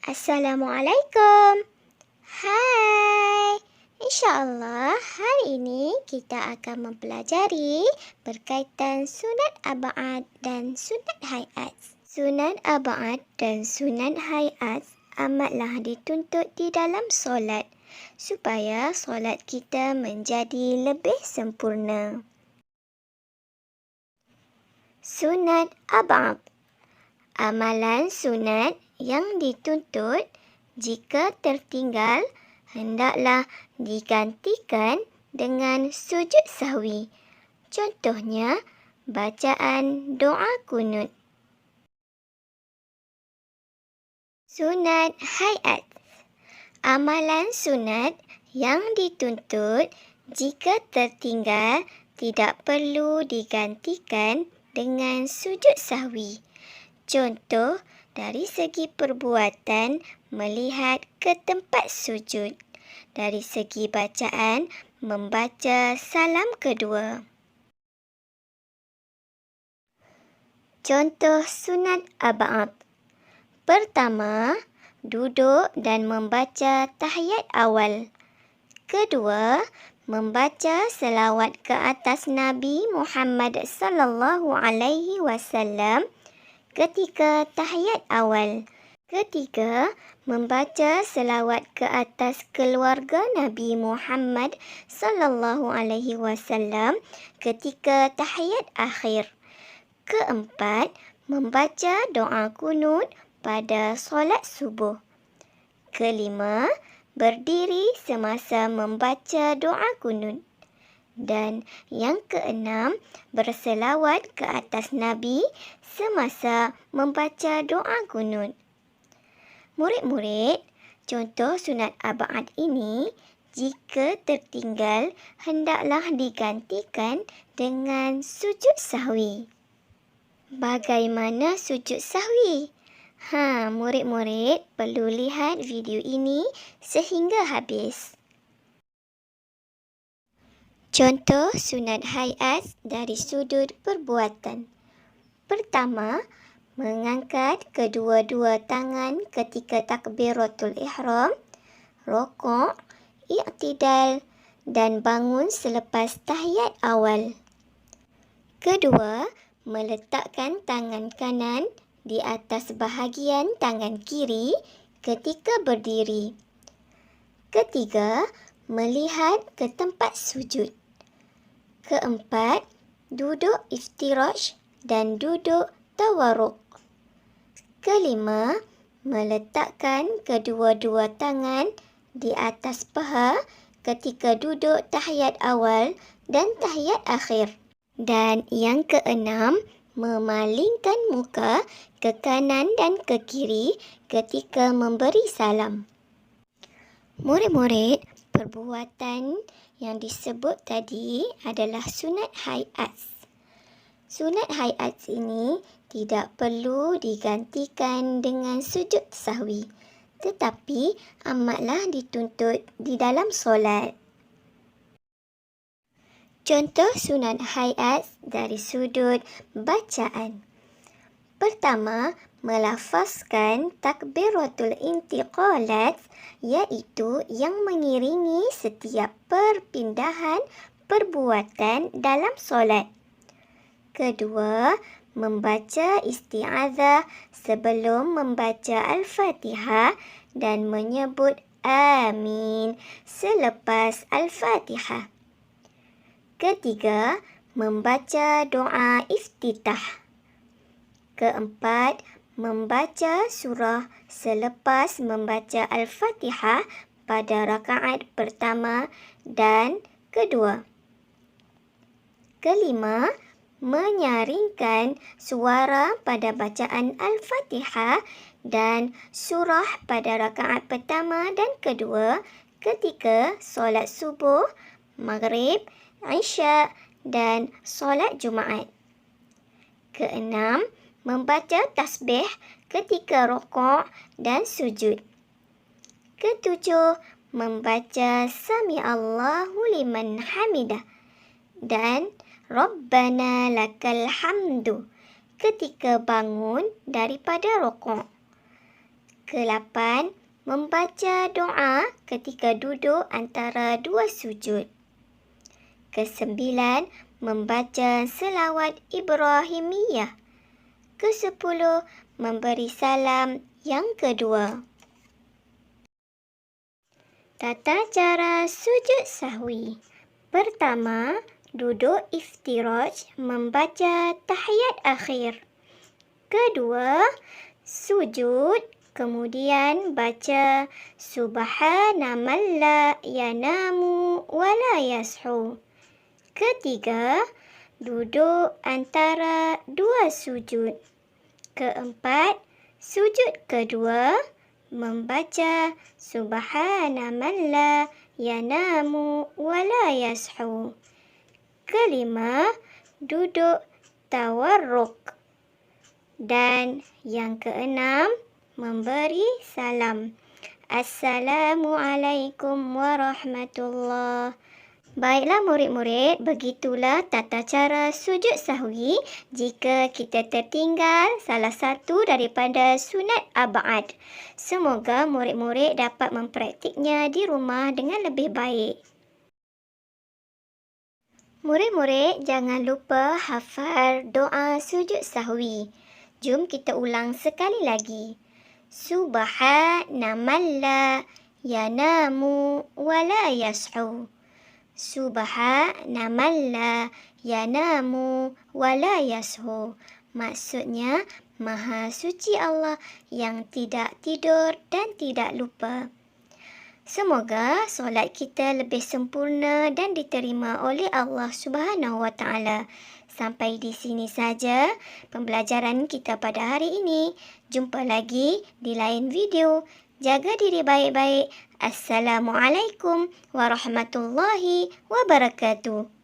Assalamualaikum. Hai. InsyaAllah hari ini kita akan mempelajari berkaitan sunat ab'ad dan sunat hayat. Sunat ab'ad dan sunat hayat amatlah dituntut di dalam solat supaya solat kita menjadi lebih sempurna. Sunat ab'ad. Amalan sunat yang dituntut jika tertinggal hendaklah digantikan dengan sujud sahwi. Contohnya, bacaan doa kunut. Sunat hayat. Amalan sunat yang dituntut jika tertinggal tidak perlu digantikan dengan sujud sahwi. Contoh, dari segi perbuatan melihat ke tempat sujud. Dari segi bacaan membaca salam kedua. Contoh sunat ab'ad. Pertama, duduk dan membaca tahiyat awal. Kedua, membaca selawat ke atas Nabi Muhammad sallallahu alaihi wasallam ketika tahiyat awal. Ketiga, membaca selawat ke atas keluarga Nabi Muhammad sallallahu alaihi wasallam ketika tahiyat akhir. Keempat, membaca doa kunut pada solat subuh. Kelima, berdiri semasa membaca doa kunut. Dan yang keenam, berselawat ke atas Nabi semasa membaca doa kunut. Murid-murid, contoh sunat ab'ad ini jika tertinggal hendaklah digantikan dengan sujud sahwi. Bagaimana sujud sahwi? Murid-murid perlu lihat video ini sehingga habis. Contoh sunat hayat dari sudut perbuatan. Pertama, mengangkat kedua-dua tangan ketika takbiratul ihram, rukuk, i'tidal dan bangun selepas tahiyat awal. Kedua, meletakkan tangan kanan di atas bahagian tangan kiri ketika berdiri. Ketiga, melihat ke tempat sujud. Keempat, duduk iftirash dan duduk tawarruk. Kelima, meletakkan kedua-dua tangan di atas paha ketika duduk tahiyat awal dan tahiyat akhir. Dan yang keenam, memalingkan muka ke kanan dan ke kiri ketika memberi salam. Murid-murid, perbuatan yang disebut tadi adalah sunat hayat. Sunat hayat ini tidak perlu digantikan dengan sujud sahwi, tetapi amatlah dituntut di dalam solat. Contoh sunat hayat dari sudut bacaan. Pertama, melafazkan takbiratul intiqalat, iaitu yang mengiringi setiap perpindahan perbuatan dalam solat. Kedua, membaca isti'adzah sebelum membaca Al-Fatihah dan menyebut amin selepas Al-Fatihah. Ketiga, membaca doa iftitah. Keempat, membaca surah selepas membaca Al-Fatihah pada rakaat pertama dan kedua. Kelima, menyaringkan suara pada bacaan Al-Fatihah dan surah pada rakaat pertama dan kedua ketika solat subuh, maghrib, isyak dan solat Jumaat. Keenam, membaca tasbih ketika rukuk dan sujud. Ketujuh, membaca Sami Allahu liman hamidah dan Rabbana lakal hamdu ketika bangun daripada rukuk. Ke-8, membaca doa ketika duduk antara dua sujud. Ke-9, membaca selawat Ibrahimiyah. Ke-10, memberi salam yang kedua. Tata cara sujud sahwi. Pertama, duduk iftiraj membaca tahiyat akhir. Kedua, sujud, kemudian baca Subhana man la yanamu wa la yashu. Ketiga, duduk antara dua sujud. Keempat, sujud kedua, membaca Subhana man la yanamu wa la yashu. Kelima, duduk tawarruk. Dan yang keenam, memberi salam. Assalamualaikum warahmatullahi. Baiklah murid-murid, begitulah tata cara sujud sahwi jika kita tertinggal salah satu daripada sunat ab'ad. Semoga murid-murid dapat mempraktiknya di rumah dengan lebih baik. Murid-murid, jangan lupa hafal doa sujud sahwi. Jom kita ulang sekali lagi. Subhana man la yanamu wa la yashu. Subhana man la yanamu wa la yashu. Maksudnya, Maha Suci Allah yang tidak tidur dan tidak lupa. Semoga solat kita lebih sempurna dan diterima oleh Allah Subhanahu Wa Taala. Sampai di sini saja pembelajaran kita pada hari ini. Jumpa lagi di lain video. Jaga diri baik-baik. Assalamualaikum warahmatullahi wabarakatuh.